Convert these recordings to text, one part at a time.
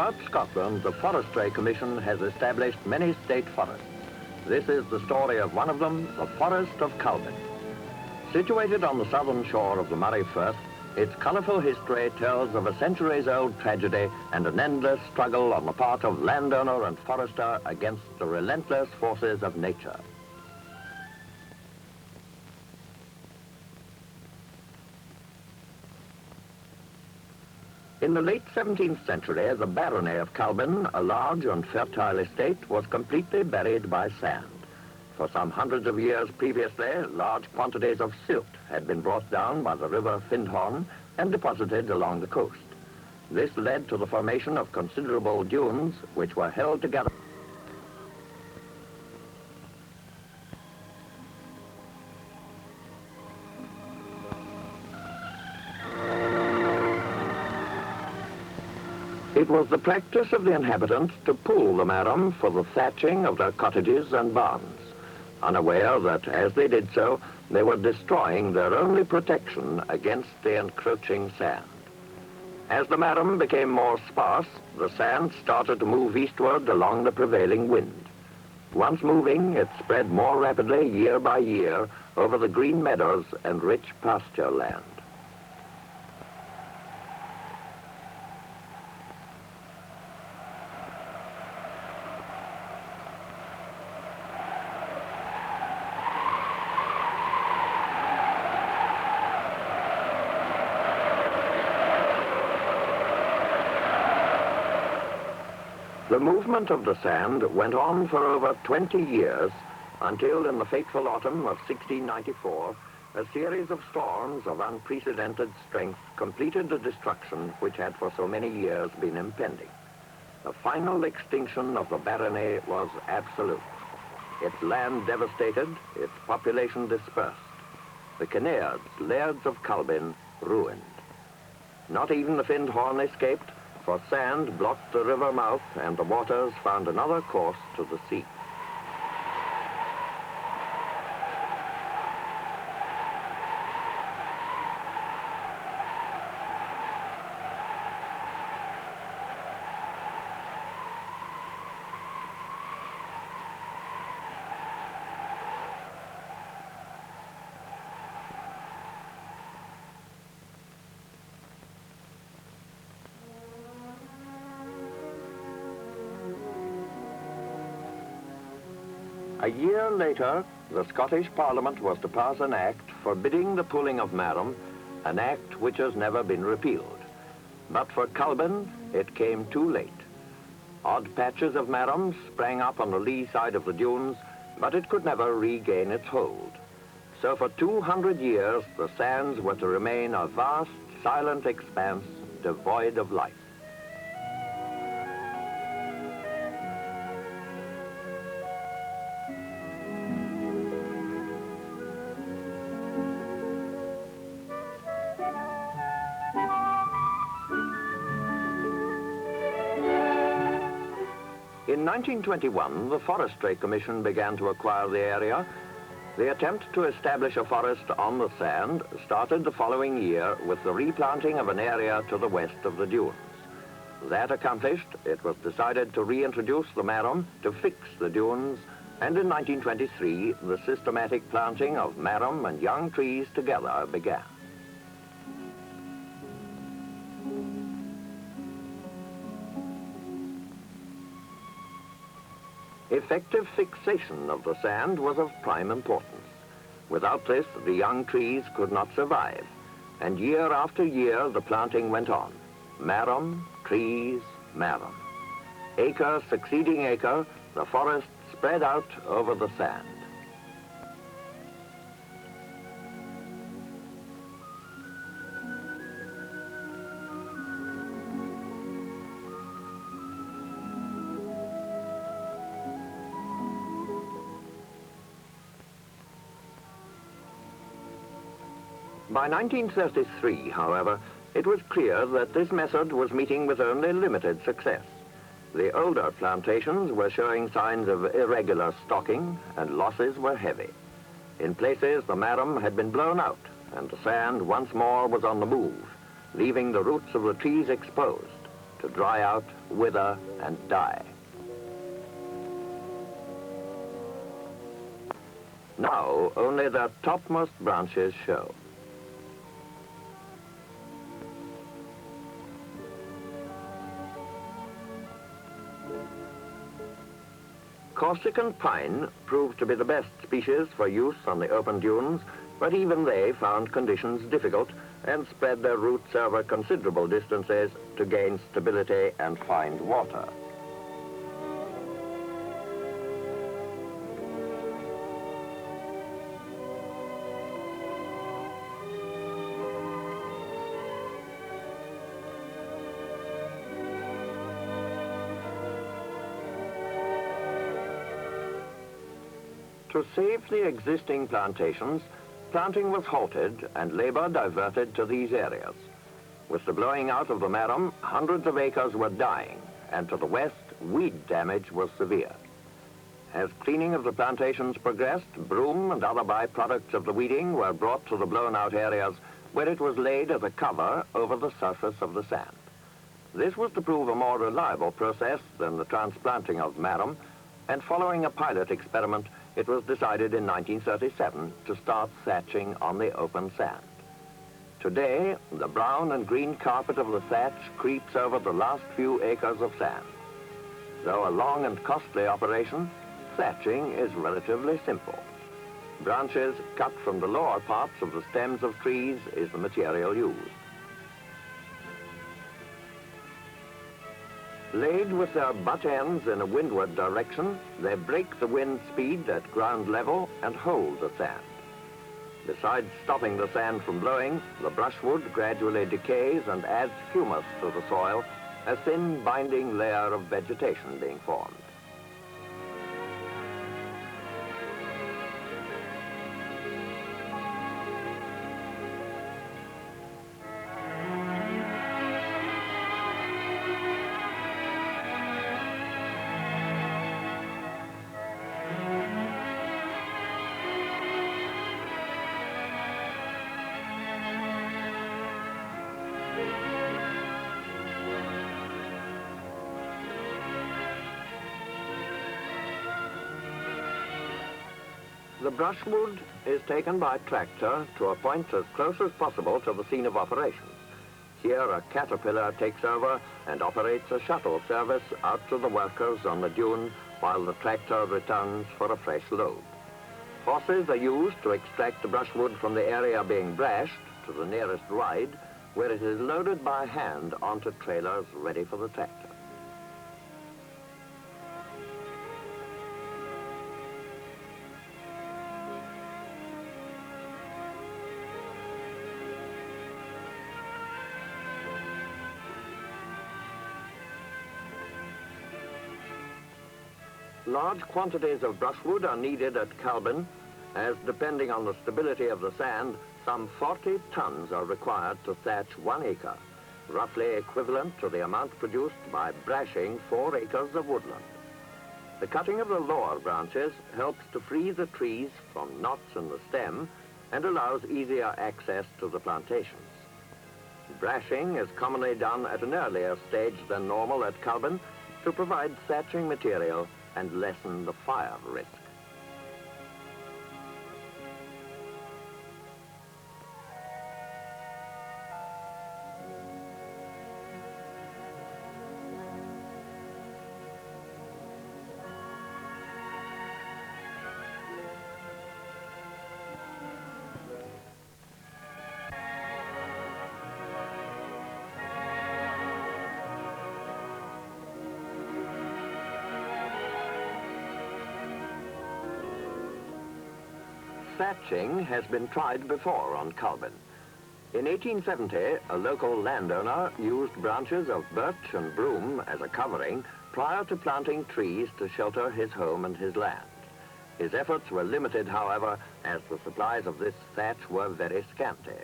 Throughout Scotland, the Forestry Commission has established many state forests. This is the story of one of them, the Forest of Culbin. Situated on the southern shore of the Moray Firth, its colourful history tells of a centuries-old tragedy and an endless struggle on the part of landowner and forester against the relentless forces of nature. In the late 17th century, the barony of Culbin, a large and fertile estate, was completely buried by sand. For some hundreds of years previously, large quantities of silt had been brought down by the river Findhorn and deposited along the coast. This led to the formation of considerable dunes, which were held together. It was the practice of the inhabitants to pull the marram for the thatching of their cottages and barns, unaware that as they did so, they were destroying their only protection against the encroaching sand. As the marram became more sparse, the sand started to move eastward along the prevailing wind. Once moving, it spread more rapidly year by year over the green meadows and rich pasture land. The movement of the sand went on for over 20 years until in the fateful autumn of 1694, a series of storms of unprecedented strength completed the destruction which had for so many years been impending. The final extinction of the barony was absolute. Its land devastated, its population dispersed. The Kinnairds, lairds of Culbin, ruined. Not even the Findhorn escaped, for sand blocked the river mouth and the waters found another course to the sea. A year later, the Scottish Parliament was to pass an act forbidding the pulling of marram, an act which has never been repealed. But for Culbin, it came too late. Odd patches of marram sprang up on the lee side of the dunes, but it could never regain its hold. So for 200 years, the sands were to remain a vast, silent expanse devoid of life. In 1921, the Forestry Commission began to acquire the area. The attempt to establish a forest on the sand started the following year with the replanting of an area to the west of the dunes. That accomplished, it was decided to reintroduce the marram to fix the dunes, and in 1923, the systematic planting of marram and young trees together began. Effective fixation of the sand was of prime importance. Without this, the young trees could not survive, and year after year the planting went on. Marram, trees, marram. Acre succeeding acre, the forest spread out over the sand. By 1933, however, it was clear that this method was meeting with only limited success. The older plantations were showing signs of irregular stocking, and losses were heavy. In places, the marram had been blown out, and the sand once more was on the move, leaving the roots of the trees exposed. to dry out, wither, and die. Now, only the topmost branches show. Corsican pine proved to be the best species for use on the open dunes, but even they found conditions difficult and spread their roots over considerable distances to gain stability and find water. To save the existing plantations, planting was halted and labor diverted to these areas. With the blowing out of the Marram, hundreds of acres were dying, and to the west, weed damage was severe. As cleaning of the plantations progressed, broom and other byproducts of the weeding were brought to the blown-out areas where it was laid as a cover over the surface of the sand. This was to prove a more reliable process than the transplanting of Marram, and following a pilot experiment, it was decided in 1937 to start thatching on the open sand. Today, the brown and green carpet of the thatch creeps over the last few acres of sand. Though a long and costly operation, thatching is relatively simple. Branches cut from the lower parts of the stems of trees is the material used. Laid with their butt ends in a windward direction, they break the wind speed at ground level and hold the sand. Besides stopping the sand from blowing, the brushwood gradually decays and adds humus to the soil, a thin binding layer of vegetation being formed. The brushwood is taken by tractor to a point as close as possible to the scene of operations. Here a caterpillar takes over and operates a shuttle service out to the workers on the dune while the tractor returns for a fresh load. Horses are used to extract the brushwood from the area being brashed to the nearest ride, where it is loaded by hand onto trailers ready for the tractor. Large quantities of brushwood are needed at Culbin, as depending on the stability of the sand, some 40 tons are required to thatch 1 acre, roughly equivalent to the amount produced by brashing 4 acres of woodland. The cutting of the lower branches helps to free the trees from knots in the stem and allows easier access to the plantations. Brashing is commonly done at an earlier stage than normal at Culbin to provide thatching material and lessen the fire risk. Thatching has been tried before on Culbin. In 1870, a local landowner used branches of birch and broom as a covering prior to planting trees to shelter his home and his land. His efforts were limited, however, as the supplies of this thatch were very scanty.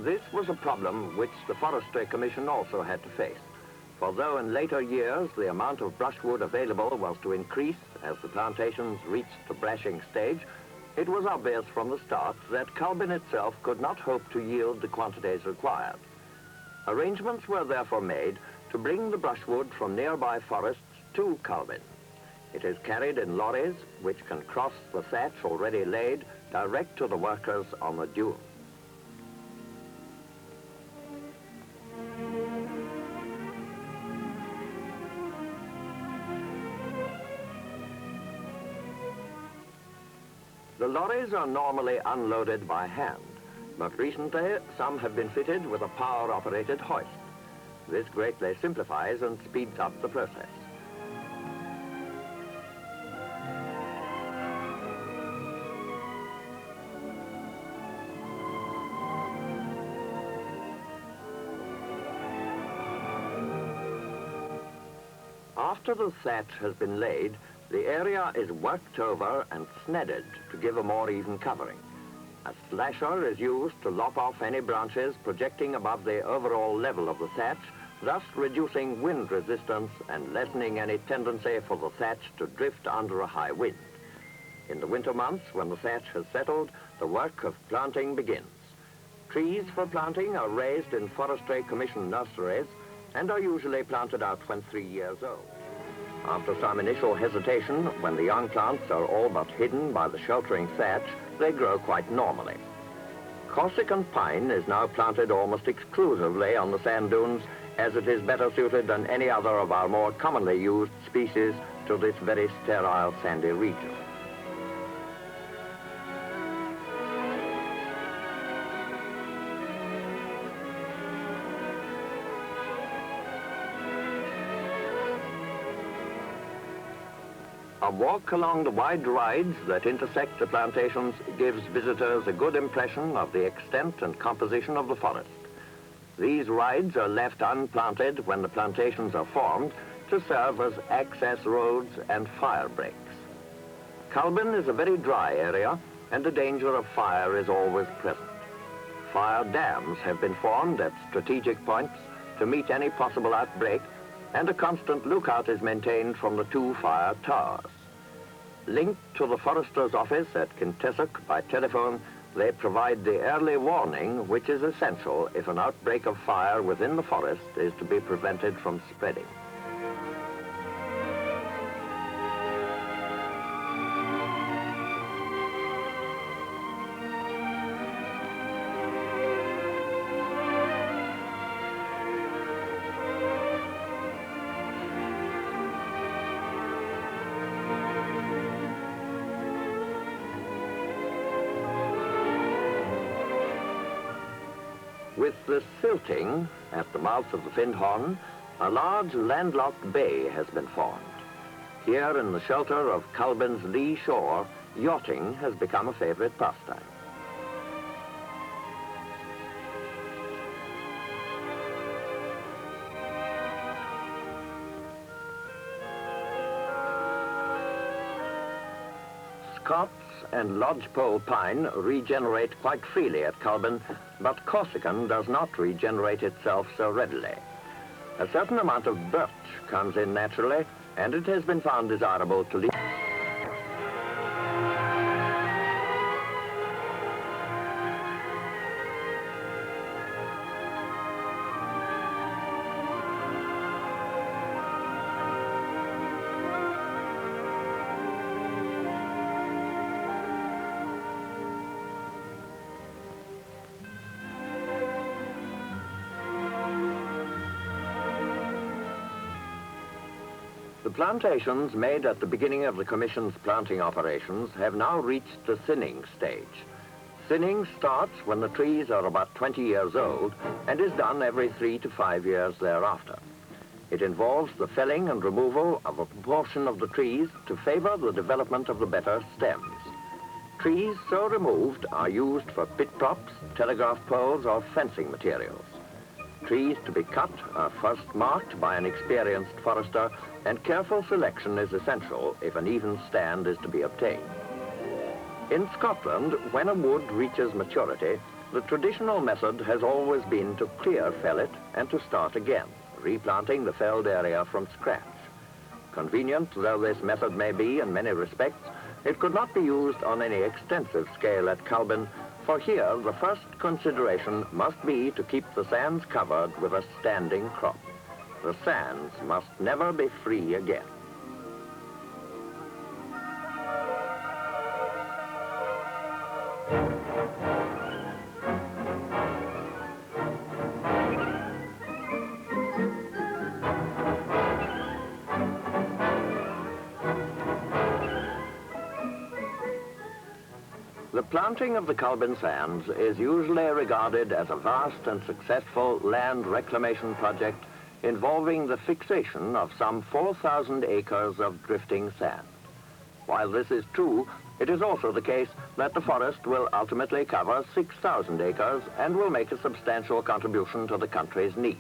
This was a problem which the Forestry Commission also had to face. For though in later years the amount of brushwood available was to increase as the plantations reached the brashing stage, it was obvious from the start that Culbin itself could not hope to yield the quantities required. Arrangements were therefore made to bring the brushwood from nearby forests to Culbin. It is carried in lorries which can cross the thatch already laid direct to the workers on the dune. The lorries are normally unloaded by hand, but recently some have been fitted with a power-operated hoist. This greatly simplifies and speeds up the process. After the thatch has been laid, the area is worked over and snedded to give a more even covering. A slasher is used to lop off any branches projecting above the overall level of the thatch, thus reducing wind resistance and lessening any tendency for the thatch to drift under a high wind. In the winter months, when the thatch has settled, the work of planting begins. Trees for planting are raised in Forestry Commission nurseries and are usually planted out when 3 years old. After some initial hesitation, when the young plants are all but hidden by the sheltering thatch, they grow quite normally. Corsican pine is now planted almost exclusively on the sand dunes, as it is better suited than any other of our more commonly used species to this very sterile sandy region. A walk along the wide rides that intersect the plantations gives visitors a good impression of the extent and composition of the forest. These rides are left unplanted when the plantations are formed to serve as access roads and fire breaks. Culbin is a very dry area and the danger of fire is always present. Fire dams have been formed at strategic points to meet any possible outbreak, and a constant lookout is maintained from the 2 fire towers. Linked to the forester's office at Kintissock by telephone, they provide the early warning which is essential if an outbreak of fire within the forest is to be prevented from spreading. With the silting at the mouth of the Findhorn, a large landlocked bay has been formed. Here in the shelter of Culbin's lee shore, yachting has become a favorite pastime. Scots and lodgepole pine regenerate quite freely at Culbin, but Corsican does not regenerate itself so readily. A certain amount of birch comes in naturally, and it has been found desirable to leave. The plantations made at the beginning of the Commission's planting operations have now reached the thinning stage. Thinning starts when the trees are about 20 years old and is done every 3 to 5 years thereafter. It involves the felling and removal of a proportion of the trees to favor the development of the better stems. Trees so removed are used for pit props, telegraph poles, or fencing materials. Trees to be cut are first marked by an experienced forester, and careful selection is essential if an even stand is to be obtained. In Scotland, when a wood reaches maturity, The traditional method has always been to clear fellet and to start again, replanting the felled area from scratch. Convenient though this method may be in many respects, it could not be used on any extensive scale at Culbin, for here the first consideration must be to keep the sands covered with a standing crop. The sands must never be free again. The planting of the Culbin sands is usually regarded as a vast and successful land reclamation project involving the fixation of some 4,000 acres of drifting sand. While this is true, it is also the case that the forest will ultimately cover 6,000 acres and will make a substantial contribution to the country's needs.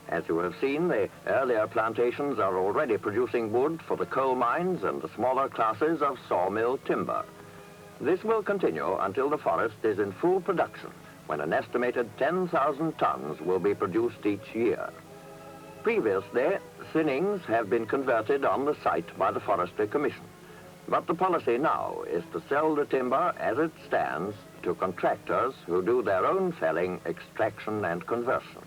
As you have seen, the earlier plantations are already producing wood for the coal mines and the smaller classes of sawmill timber. This will continue until the forest is in full production, when an estimated 10,000 tons will be produced each year. Previously, thinnings have been converted on the site by the Forestry Commission, but the policy now is to sell the timber as it stands to contractors who do their own felling, extraction and conversion.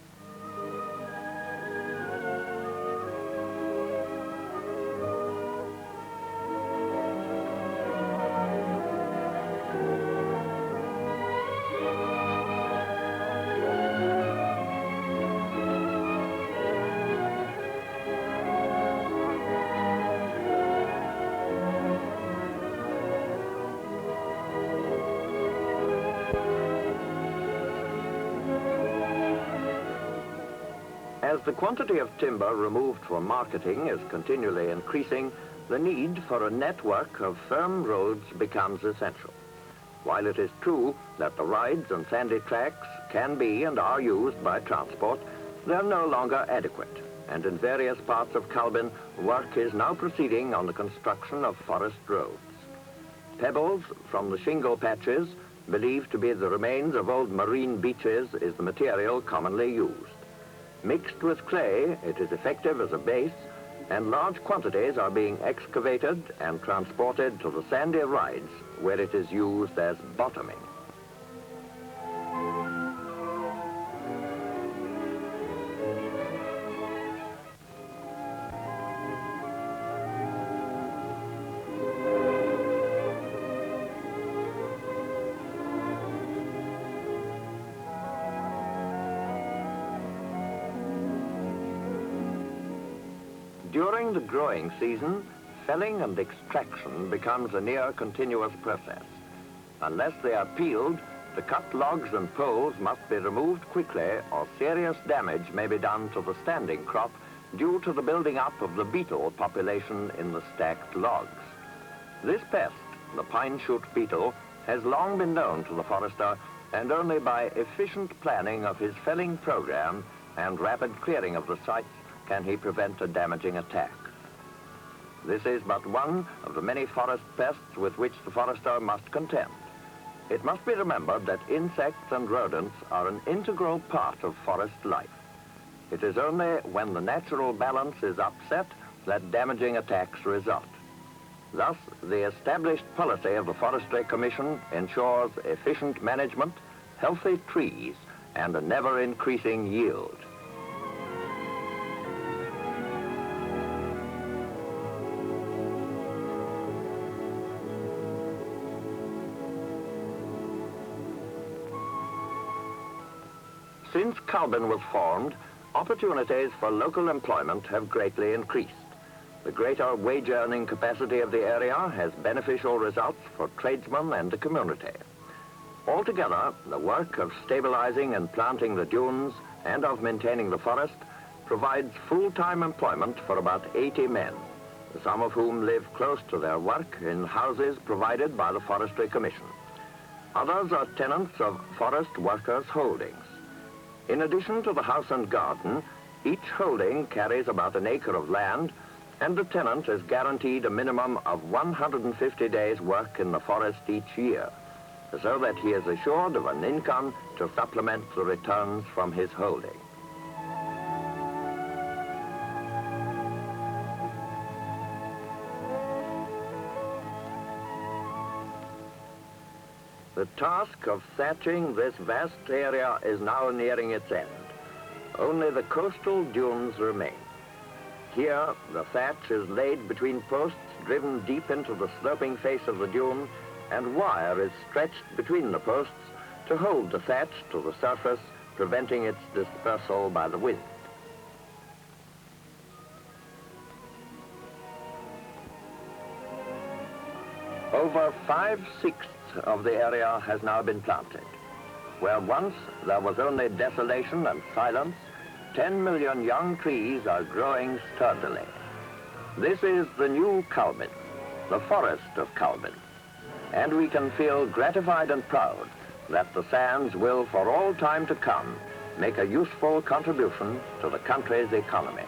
As the quantity of timber removed for marketing is continually increasing, the need for a network of firm roads becomes essential. While it is true that the rides and sandy tracks can be and are used by transport, they are no longer adequate, and in various parts of Culbin, work is now proceeding on the construction of forest roads. Pebbles from the shingle patches, believed to be the remains of old marine beaches, is the material commonly used. Mixed with clay, it is effective as a base, and large quantities are being excavated and transported to the sandy rides, where it is used as bottoming. During the growing season, felling and extraction becomes a near continuous process. Unless they are peeled, the cut logs and poles must be removed quickly, or serious damage may be done to the standing crop due to the building up of the beetle population in the stacked logs. This pest, the pine shoot beetle, has long been known to the forester, and only by efficient planning of his felling program and rapid clearing of the sites can he prevent a damaging attack. This is but one of the many forest pests with which the forester must contend. It must be remembered that insects and rodents are an integral part of forest life. It is only when the natural balance is upset that damaging attacks result. Thus, the established policy of the Forestry Commission ensures efficient management, healthy trees, and a never-increasing yield. Since Culbin was formed, opportunities for local employment have greatly increased. The greater wage-earning capacity of the area has beneficial results for tradesmen and the community. Altogether, the work of stabilizing and planting the dunes and of maintaining the forest provides full-time employment for about 80 men, some of whom live close to their work in houses provided by the Forestry Commission. Others are tenants of forest workers' holdings. In addition to the house and garden, each holding carries about an acre of land, and the tenant is guaranteed a minimum of 150 days' work in the forest each year. so that he is assured of an income to supplement the returns from his holding. The task of thatching this vast area is now nearing its end. Only the coastal dunes remain. Here, the thatch is laid between posts driven deep into the sloping face of the dune, and wire is stretched between the posts to hold the thatch to the surface, preventing its dispersal by the wind. Over 5/6 of the area has now been planted. Where once there was only desolation and silence, 10 million young trees are growing sturdily. This is the new Culbin, the forest of Culbin, and we can feel gratified and proud that the sands will, for all time to come, make a useful contribution to the country's economy.